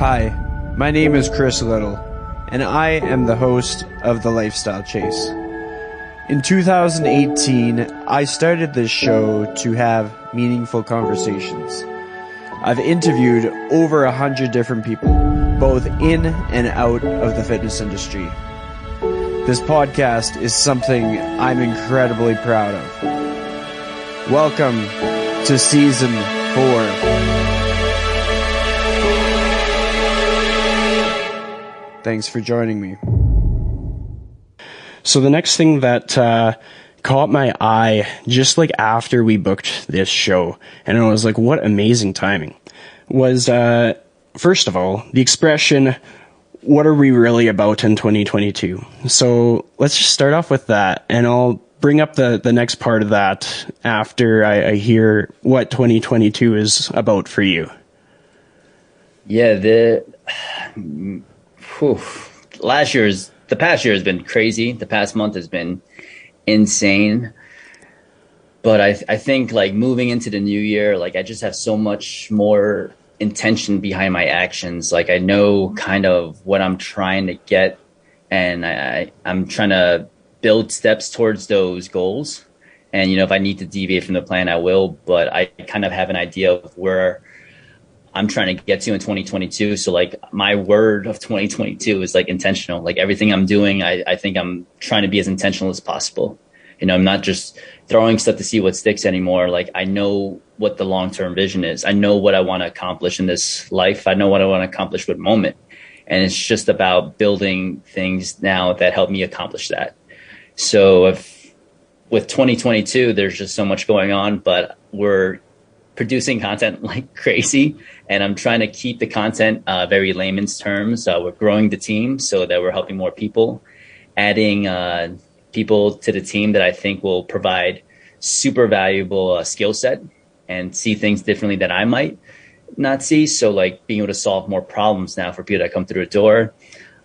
Hi, my name is Chris Liddle, and I am the host of The Lifestyle Chase. In 2018, I started this show to have meaningful conversations. I've interviewed over 100 different people, both in and out of the fitness industry. This podcast is something I'm incredibly proud of. Welcome to Season 4. Thanks for joining me. So the next thing that caught my eye just like after we booked this show, and I was like, what amazing timing, was first of all, the expression, what are we really about in 2022? So let's just start off with that, and I'll bring up the next part of that after I hear what 2022 is about for you. Yeah, the past year has been crazy. The past month has been insane. But I think like moving into the new year, like I just have so much more intention behind my actions. Like I know kind of what I'm trying to get, and I'm trying to build steps towards those goals. And, if I need to deviate from the plan, I will. But I kind of have an idea of where I'm trying to get to in 2022. So like my word of 2022 is like intentional. Like everything I'm doing, I think I'm trying to be as intentional as possible. I'm not just throwing stuff to see what sticks anymore. Like I know what the long-term vision is. I know what I want to accomplish in this life. I know what I want to accomplish with Moment. And it's just about building things now that help me accomplish that. So with 2022, there's just so much going on, but we're producing content like crazy, and I'm trying to keep the content very layman's terms. We're growing the team so that we're helping more people, adding people to the team that I think will provide super valuable skill set and see things differently that I might not see. So like being able to solve more problems now for people that come through the door.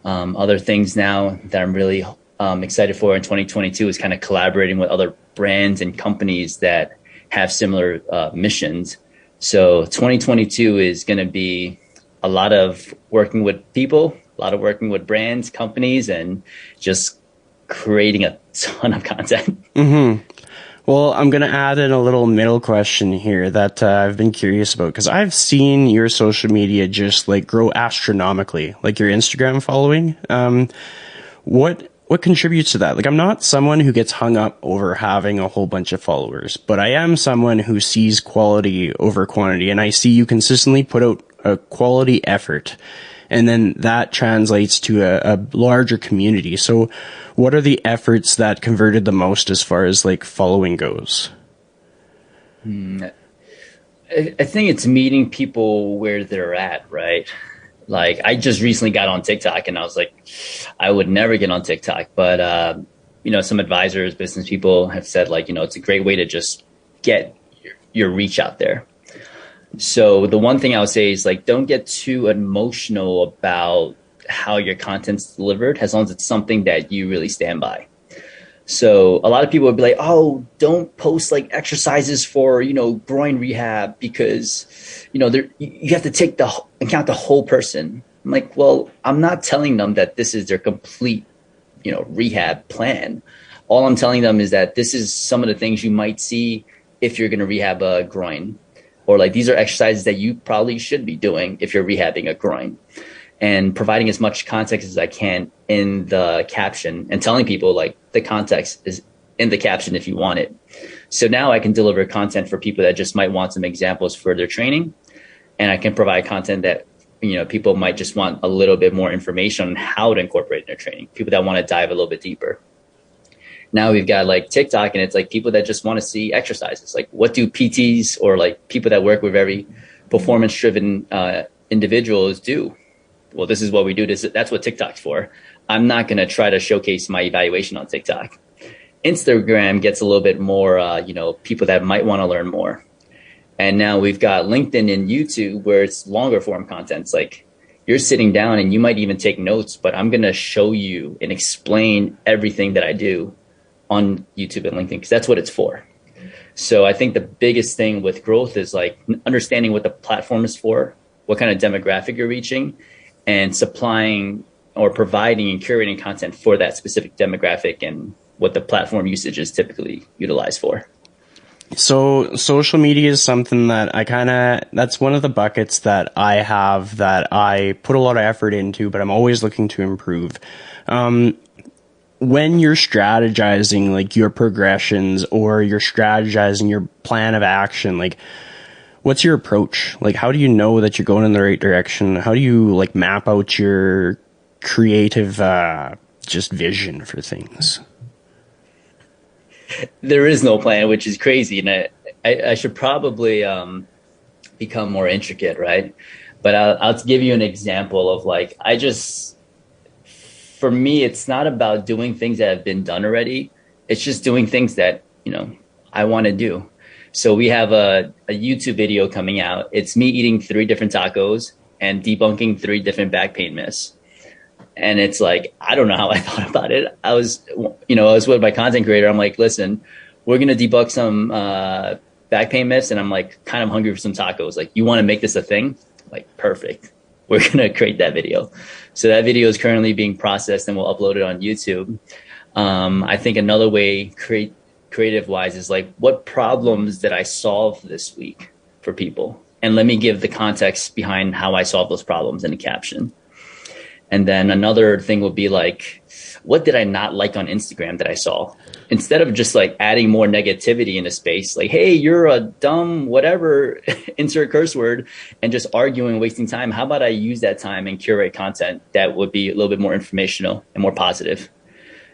Other things now that I'm really excited for in 2022 is kind of collaborating with other brands and companies that have similar missions. So 2022 is going to be a lot of working with people, a lot of working with brands, companies, and just creating a ton of content. Mm-hmm. Well, I'm going to add in a little middle question here that I've been curious about, because I've seen your social media just like grow astronomically, like your Instagram following. What contributes to that? Like, I'm not someone who gets hung up over having a whole bunch of followers, but I am someone who sees quality over quantity, and I see you consistently put out a quality effort, and then that translates to a larger community. So what are the efforts that converted the most as far as like following goes? I think it's meeting people where they're at, right? Like I just recently got on TikTok, and I was like, I would never get on TikTok. But, some advisors, business people have said like, it's a great way to just get your reach out there. So the one thing I would say is like, don't get too emotional about how your content's delivered, as long as it's something that you really stand by. So a lot of people would be like, oh, don't post like exercises for, groin rehab because, you have to take account the whole person. I'm like, well, I'm not telling them that this is their complete, rehab plan. All I'm telling them is that this is some of the things you might see if you're going to rehab a groin, or like these are exercises that you probably should be doing if you're rehabbing a groin. And providing as much context as I can in the caption, and telling people like the context is in the caption if you want it. So now I can deliver content for people that just might want some examples for their training. And I can provide content that, people might just want a little bit more information on how to incorporate in their training. People that want to dive a little bit deeper. Now we've got like TikTok, and it's like people that just want to see exercises. Like what do PTs or like people that work with very performance driven individuals do? Well, this is what we do. That's what TikTok's for. I'm not going to try to showcase my evaluation on TikTok. Instagram gets a little bit more, people that might want to learn more. And now we've got LinkedIn and YouTube where it's longer form content. It's like you're sitting down and you might even take notes, but I'm going to show you and explain everything that I do on YouTube and LinkedIn because that's what it's for. So I think the biggest thing with growth is like understanding what the platform is for, what kind of demographic you're reaching, and supplying or providing and curating content for that specific demographic and what the platform usage is typically utilized for. So social media is something that that's one of the buckets that I have that I put a lot of effort into, but I'm always looking to improve. When you're strategizing like your progressions or you're strategizing your plan of action, like what's your approach? Like how do you know that you're going in the right direction? How do you like map out your creative just vision for things? There is no plan, which is crazy, and I should probably become more intricate, right? But I'll give you an example of like for me, it's not about doing things that have been done already. It's just doing things that, I want to do. So we have a YouTube video coming out. It's me eating 3 different tacos and debunking 3 different back pain myths. And it's like, I don't know how I thought about it. I was with my content creator. I'm like, listen, we're going to debunk some back pain myths. And I'm like, kind of hungry for some tacos. Like, you want to make this a thing? Like, perfect. We're going to create that video. So that video is currently being processed and we'll upload it on YouTube. I think another way creative wise is like, what problems did I solve this week for people? And let me give the context behind how I solved those problems in a caption. And then another thing would be like, what did I not like on Instagram that I saw? Instead of just like adding more negativity in a space, like, hey, you're a dumb whatever, insert curse word, and just arguing, wasting time. How about I use that time and curate content that would be a little bit more informational and more positive?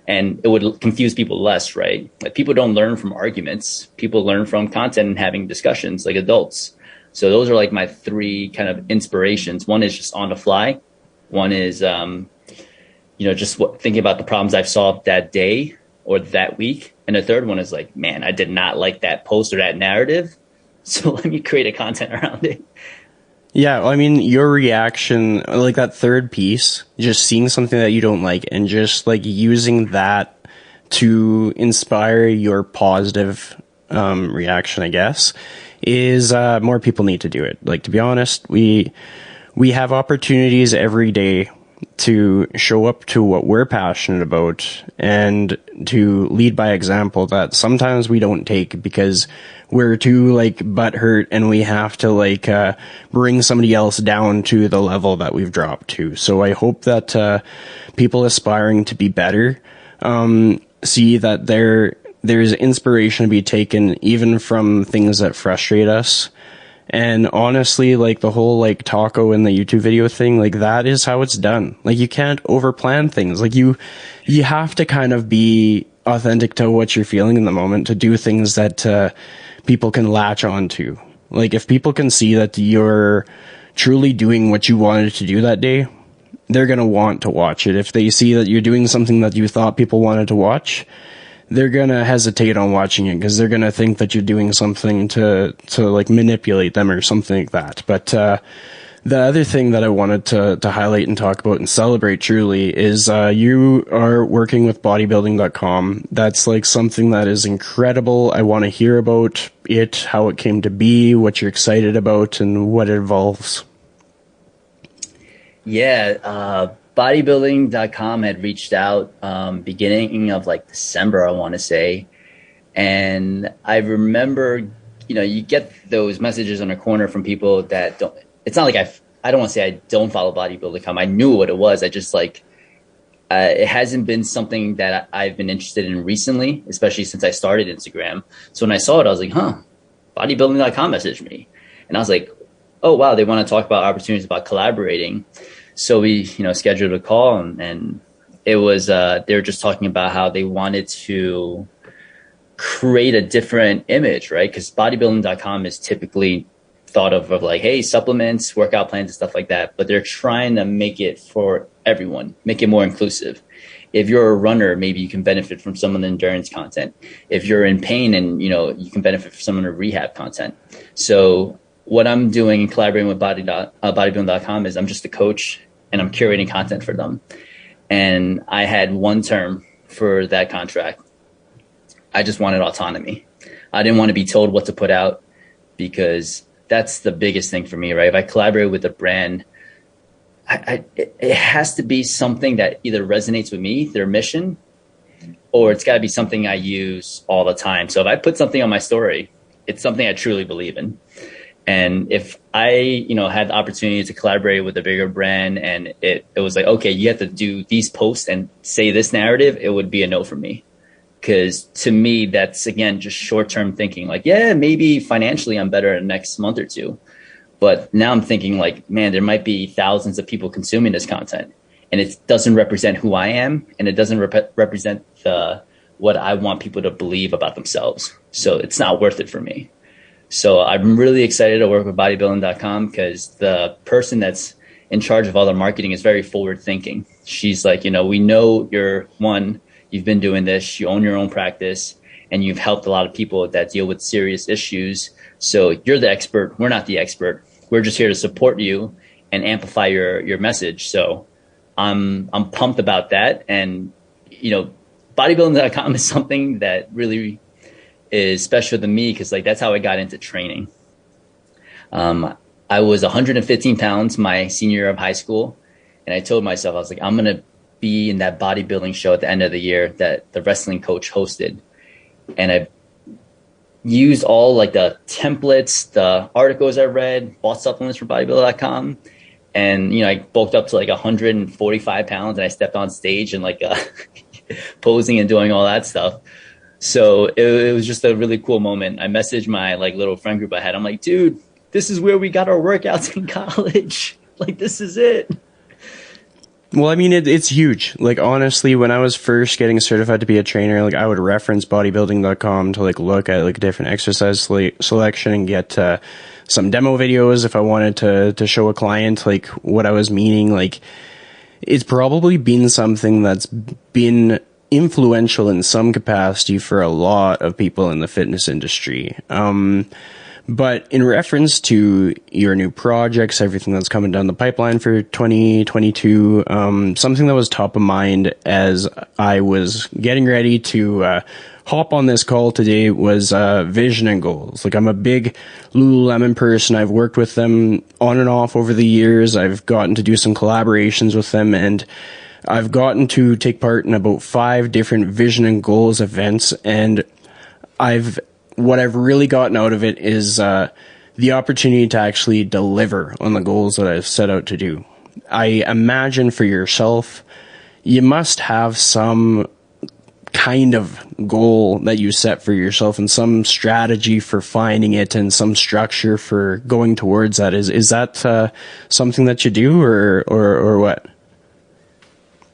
And it would confuse people less, right? Like, people don't learn from arguments. People learn from content and having discussions like adults. So those are like my 3 kind of inspirations. One is just on the fly. One is, just thinking about the problems I've solved that day or that week. And the third one is like, man, I did not like that post or that narrative. So let me create a content around it. Yeah, I mean, your reaction, like that third piece, just seeing something that you don't like and just like using that to inspire your positive reaction, I guess, is more people need to do it. Like, to be honest, we have opportunities every day to show up to what we're passionate about and to lead by example that sometimes we don't take because we're too like butthurt and we have to like bring somebody else down to the level that we've dropped to. So I hope that people aspiring to be better see that there's inspiration to be taken even from things that frustrate us. And honestly, like the whole like taco in the YouTube video thing, like that is how it's done. Like, you can't overplan things. Like, you have to kind of be authentic to what you're feeling in the moment to do things that people can latch onto. Like, if people can see that you're truly doing what you wanted to do that day, they're going to want to watch it. If they see that you're doing something that you thought people wanted to watch, they're going to hesitate on watching it because they're going to think that you're doing something to like manipulate them or something like that. But the other thing that I wanted to highlight and talk about and celebrate truly is you are working with bodybuilding.com. That's like something that is incredible. I want to hear about it, how it came to be, what you're excited about, and what it involves. Yeah, bodybuilding.com had reached out beginning of like December, I want to say. And I remember, you get those messages on the corner from people that don't, it's not like I don't want to say I don't follow bodybuilding.com. I knew what it was. I just like, it hasn't been something that I've been interested in recently, especially since I started Instagram. So when I saw it, I was like, bodybuilding.com messaged me. And I was like, oh, wow, they want to talk about opportunities about collaborating. So we, scheduled a call and it was, they were just talking about how they wanted to create a different image, right? Because bodybuilding.com is typically thought of like, hey, supplements, workout plans and stuff like that. But they're trying to make it for everyone, make it more inclusive. If you're a runner, maybe you can benefit from some of the endurance content. If you're in pain and, you can benefit from some of the rehab content. So what I'm doing and collaborating with bodybuilding.com is I'm just a coach and I'm curating content for them. And I had one term for that contract. I just wanted autonomy. I didn't want to be told what to put out because that's the biggest thing for me, right? If I collaborate with a brand, it has to be something that either resonates with me, their mission, or it's got to be something I use all the time. So if I put something on my story, it's something I truly believe in. And if I, had the opportunity to collaborate with a bigger brand and it was like, okay, you have to do these posts and say this narrative, it would be a no for me. Because to me, that's, again, just short-term thinking. Like, yeah, maybe financially I'm better in the next month or two. But now I'm thinking like, man, there might be thousands of people consuming this content. And it doesn't represent who I am. And it doesn't represent what I want people to believe about themselves. So it's not worth it for me. So I'm really excited to work with bodybuilding.com because the person that's in charge of all the marketing is very forward thinking. She's like, we know you've been doing this, you own your own practice, and you've helped a lot of people that deal with serious issues. So you're the expert. We're not the expert. We're just here to support you and amplify your message. So I'm pumped about that. And, bodybuilding.com is something that really is special to me because that's how I got into training. I was 115 pounds my senior year of high school. And I told myself, I was like, I'm going to be in that bodybuilding show at the end of the year that the wrestling coach hosted. And I used all the templates, the articles I read, bought supplements from bodybuilder.com. And, I bulked up to 145 pounds and I stepped on stage and posing and doing all that stuff. So it was just a really cool moment. I messaged my little friend group I had. I'm like, dude, this is where we got our workouts in college. This is it. Well, I mean, it's huge. Honestly, when I was first getting certified to be a trainer, I would reference bodybuilding.com to look at different exercise selection and get some demo videos if I wanted to show a client what I was meaning. It's probably been something that's been influential in some capacity for a lot of people in the fitness industry. But in reference to your new projects, everything that's coming down the pipeline for 2022, something that was top of mind as I was getting ready to hop on this call today was vision and goals. I'm a big Lululemon person. I've worked with them on and off over the years. I've gotten to do some collaborations with them, and I've gotten to take part in about 5 different vision and goals events, and what I've really gotten out of it is the opportunity to actually deliver on the goals that I've set out to do. I imagine for yourself, you must have some kind of goal that you set for yourself and some strategy for finding it and some structure for going towards that. Is that something that you do or what?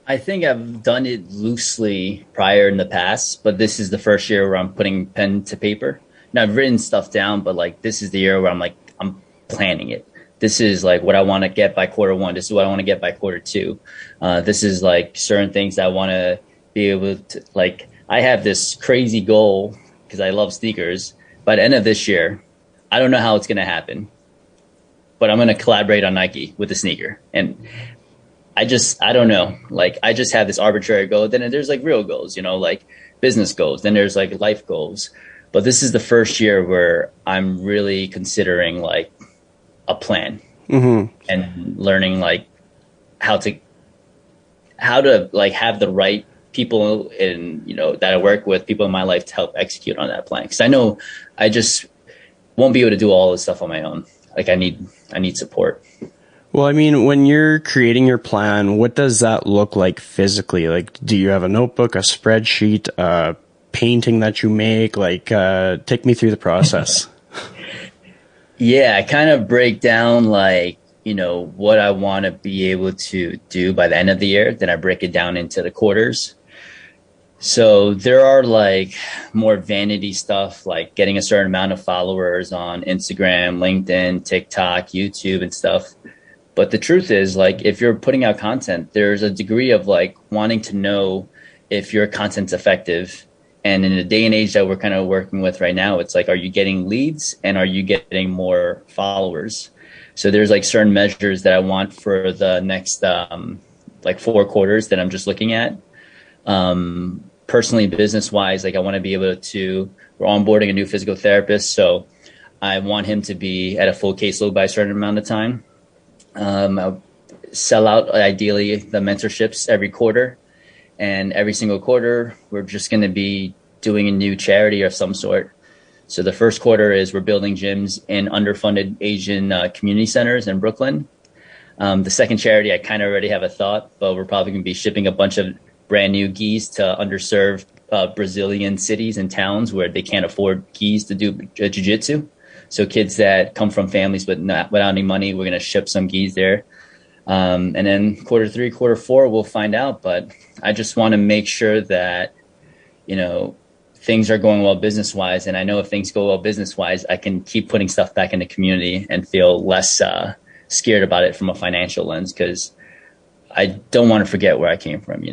I think I've done it loosely prior in the past, but this is the first year where I'm putting pen to paper. Now I've written stuff down, but this is the year where I'm planning it. This is what I want to get by quarter 1. This is what I want to get by quarter 2. This is certain things that I want to be able to, I have this crazy goal because I love sneakers. By the end of this year, I don't know how it's going to happen, but I'm going to collaborate on Nike with the sneaker. And I don't know. I just have this arbitrary goal. Then there's real goals, business goals. Then there's life goals. But this is the first year where I'm really considering a plan and learning how to have the right people that I work with, people in my life to help execute on that plan. Because I know I just won't be able to do all this stuff on my own. I need support. Well, I mean, when you're creating your plan, what does that look like physically? Do you have a notebook, a spreadsheet, a painting that you make? Take me through the process. Yeah, I kind of break down what I want to be able to do by the end of the year. Then I break it down into the quarters. So there are more vanity stuff, getting a certain amount of followers on Instagram, LinkedIn, TikTok, YouTube and stuff. But the truth is, if you're putting out content, there's a degree of wanting to know if your content's effective. And in the day and age that we're kind of working with right now, it's are you getting leads and are you getting more followers? So there's certain measures that I want for the next 4 quarters that I'm just looking at. Personally, business wise, I want to be able to, we're onboarding a new physical therapist. So I want him to be at a full caseload by a certain amount of time. I'll sell out ideally the mentorships every quarter, and every single quarter we're just going to be doing a new charity of some sort. So the first quarter is we're building gyms in underfunded Asian community centers in Brooklyn. The second charity, I kind of already have a thought, but we're probably going to be shipping a bunch of brand new gis to underserved Brazilian cities and towns where they can't afford gis to do jiu-jitsu. So kids that come from families without any money, we're going to ship some gis there. And then quarter 3, quarter 4, we'll find out. But I just want to make sure that, things are going well business-wise. And I know if things go well business-wise, I can keep putting stuff back in the community and feel less scared about it from a financial lens, because I don't want to forget where I came from,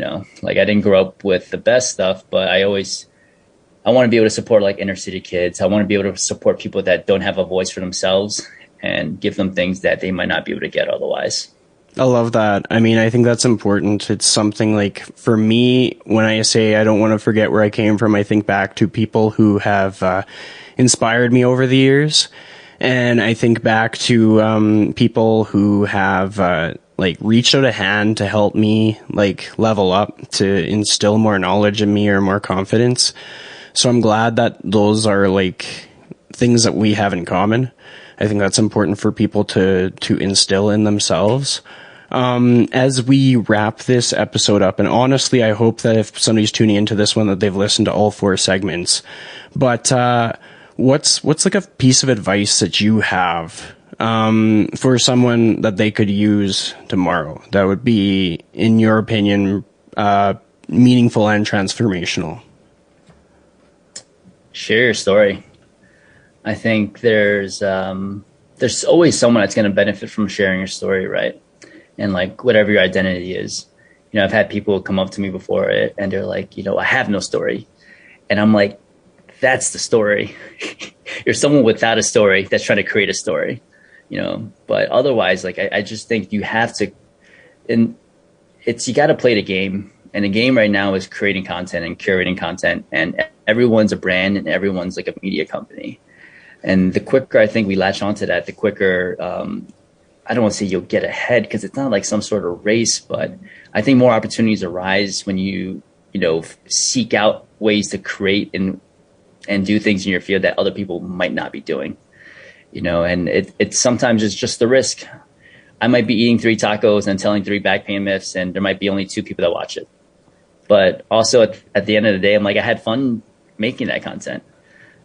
Like, I didn't grow up with the best stuff, but I want to be able to support like inner city kids. I want to be able to support people that don't have a voice for themselves and give them things that they might not be able to get otherwise. I love that. I mean, I think that's important. It's something like, for me, when I say I don't want to forget where I came from, I think back to people who have inspired me over the years. And I think back to people who have reached out a hand to help me level up, to instill more knowledge in me or more confidence. So I'm glad that those are things that we have in common. I think that's important for people to instill in themselves. As we wrap this episode up, and honestly, I hope that if somebody's tuning into this one, that they've listened to all 4 segments. But what's a piece of advice that you have for someone that they could use tomorrow that would be, in your opinion, meaningful and transformational? Share your story. I think there's always someone that's going to benefit from sharing your story, right? And whatever your identity is. I've had people come up to me before and they're like, I have no story. And I'm like, that's the story. You're someone without a story that's trying to create a story, but otherwise, I just think you have to, and you got to play the game. And the game right now is creating content and curating content, and everyone's a brand and everyone's like a media company. And the quicker I think we latch onto that, the quicker, I don't want to say you'll get ahead, because it's not like some sort of race, but I think more opportunities arise when you seek out ways to create and do things in your field that other people might not be doing, and it's sometimes it's just the risk. I might be eating 3 tacos and telling 3 back pain myths, and there might be only 2 people that watch it. But also at the end of the day, I'm like, I had fun making that content.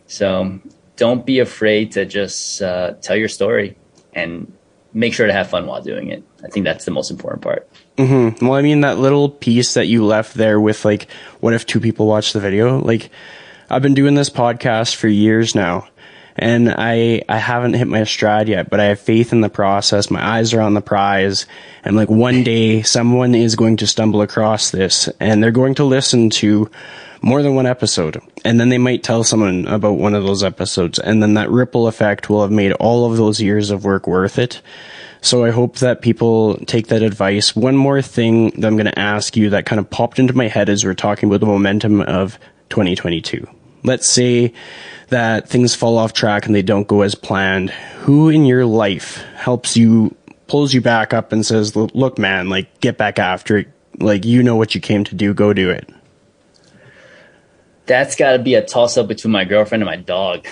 So don't be afraid to just tell your story and make sure to have fun while doing it. I think that's the most important part. Mm-hmm. Well, I mean, that little piece that you left there with what if 2 people watch the video? I've been doing this podcast for years now, and I haven't hit my stride yet, but I have faith in the process. My eyes are on the prize, and one day someone is going to stumble across this, and they're going to listen to more than one episode, and then they might tell someone about one of those episodes, and then that ripple effect will have made all of those years of work worth it. So I hope that people take that advice. One more thing that I'm going to ask you that kind of popped into my head as we're talking about the momentum of 2022. Let's say that things fall off track and they don't go as planned. Who in your life helps you, pulls you back up and says, look, man, get back after it. What you came to do, go do it. That's got to be a toss-up between my girlfriend and my dog.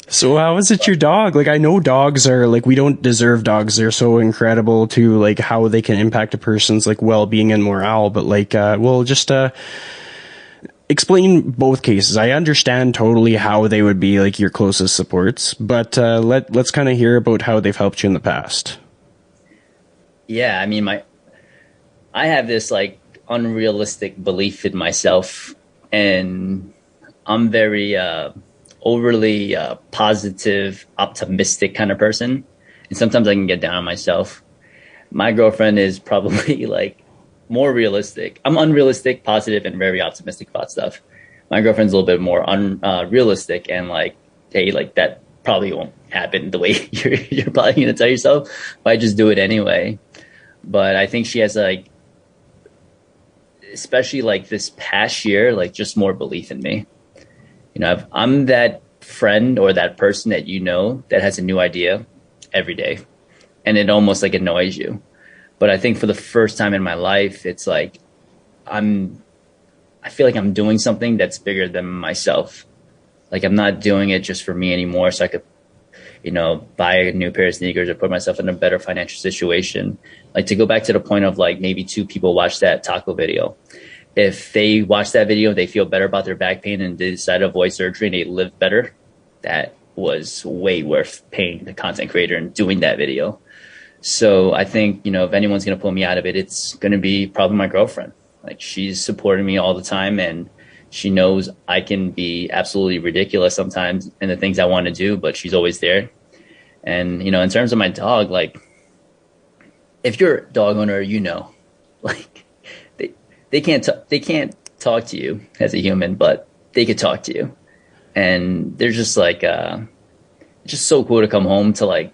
So how is it your dog? I know dogs are, we don't deserve dogs. They're so incredible to, how they can impact a person's, well-being and morale. But, explain both cases. I understand totally how they would be, your closest supports. But let's kind of hear about how they've helped you in the past. Yeah, I mean, I have this, unrealistic belief in myself, and I'm very overly positive, optimistic kind of person, and sometimes I can get down on myself. My girlfriend is probably more realistic. I'm unrealistic, positive, and very optimistic about stuff. My girlfriend's a little bit more unrealistic and hey, that probably won't happen the way you're probably going to tell yourself, but I just do it anyway. But I think she has especially this past year, just more belief in me. I'm that friend or that person that you know that has a new idea every day, and it almost like annoys you. But I think for the first time in my life, it's like I feel like I'm doing something that's bigger than myself. Like I'm not doing it just for me anymore, so I could, buy a new pair of sneakers or put myself in a better financial situation. Like to go back to the point of like maybe 2 people watch that taco video. If they watch that video, they feel better about their back pain and they decide to avoid surgery and they live better. That was way worth paying the content creator and doing that video. So I think, if anyone's going to pull me out of it, it's going to be probably my girlfriend. Like she's supporting me all the time and she knows I can be absolutely ridiculous sometimes in the things I want to do, but she's always there. And, in terms of my dog, like if you're a dog owner, like they can't talk to you as a human, but they could talk to you. And they're just like, it's just so cool to come home to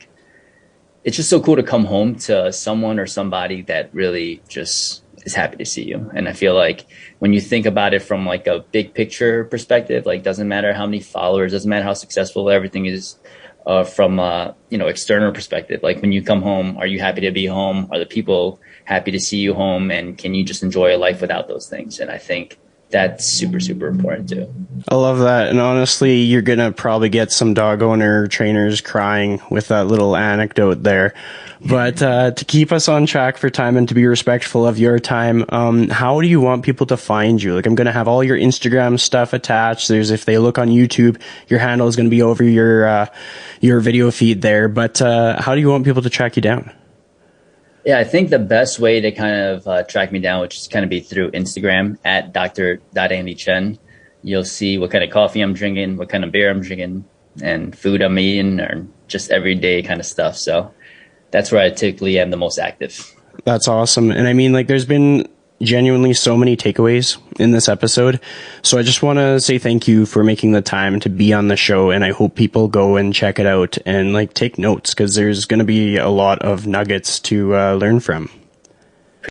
it's just so cool to come home to someone or somebody that really just is happy to see you. And I feel like when you think about it from like a big picture perspective, like doesn't matter how many followers, doesn't matter how successful everything is from external perspective. Like when you come home, are you happy to be home? Are the people happy to see you home? And can you just enjoy a life without those things? And I think that's super, super important too. I love that. And honestly, you're going to probably get some dog owner trainers crying with that little anecdote there. But to keep us on track for time and to be respectful of your time, how do you want people to find you? Like I'm going to have all your Instagram stuff attached. If they look on YouTube, your handle is going to be over your video feed there. But how do you want people to track you down? Yeah, I think the best way to kind of track me down would just kind of be through Instagram at Dr.AndyChen. You'll see what kind of coffee I'm drinking, what kind of beer I'm drinking, and food I'm eating, or just everyday kind of stuff. So that's where I typically am the most active. That's awesome. And I mean, like, there's been genuinely so many takeaways in this episode. So I just want to say thank you for making the time to be on the show. And I hope people go and check it out and like take notes because there's going to be a lot of nuggets to learn from.